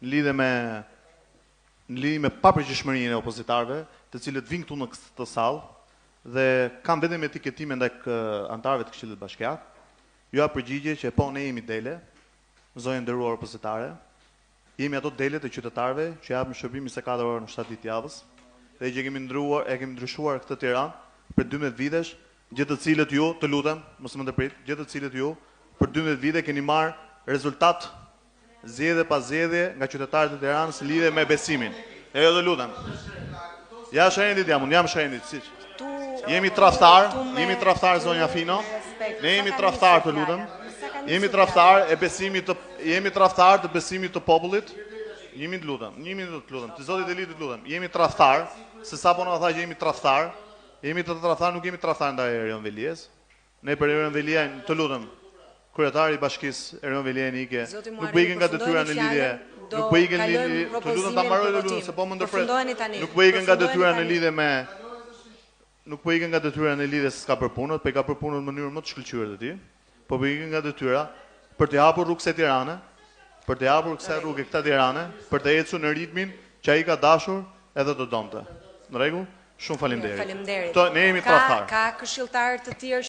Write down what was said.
në lidhje me papërgjithshmërinë e opozitarëve, të cilët vinë këtu në këtë sallë dhe kanë vetëm etiketime ndaj anëtarëve të Këshillit Bashkiak. Jo përgjigje që po ne jemi dele, zonjë nderuar opozitare, jemi ato dele të qytetarëve që japin shërbim 24 orë në 7 ditë javës dhe që kemi ndryshuar këtë Tiranë për 12 vitesh, gjithë të cilët ju, të lutem, mos më ndërprit, gjithë të cilët ju për 12 vite keni marrë rezultat zgjedhje pas zgjedhje nga qytetarët e Tiranës lidhe me besimin. Jo të lutem. Ja shërendit jam shërendit, siç. Jemi tradhtar zonja Fino. Ne jemi tradhtar të lutem. Jemi tradhtar të besimit të popullit. Jemi të lutem. Të Zotit e lidhit të lutem. Jemi tradhtar, se sapo na tha që jemi tradhtar. Jemi të tradhtar, nuk jemi tradhtar ndaj Erion Velies. Ne për Erion Velien, të lutem. Kryetari i bashkisë Erion Velien ike. Nuk po ikën nga detyra në lidhje. Nuk po ikën lidhje. Të lutem ta mbaroj të lutem se po më ndërpret. Nuk po ikën nga detyra në lidhje me Nuk po ikën nga detyra në lidhje se s'ka për punët, po i ka për punët në mënyrë më të shkëlqyer të tij. Po ikën nga detyra për të hapur rrugë kësaj Tirane, për të hapur kësaj rrugë këta Tirane, për të ecur në ritmin që ai ka dashur edhe të donte. Në rregull? Shumë faleminderit. Faleminderit. Ne jemi tradhtar. Ka këshilltar të tjerë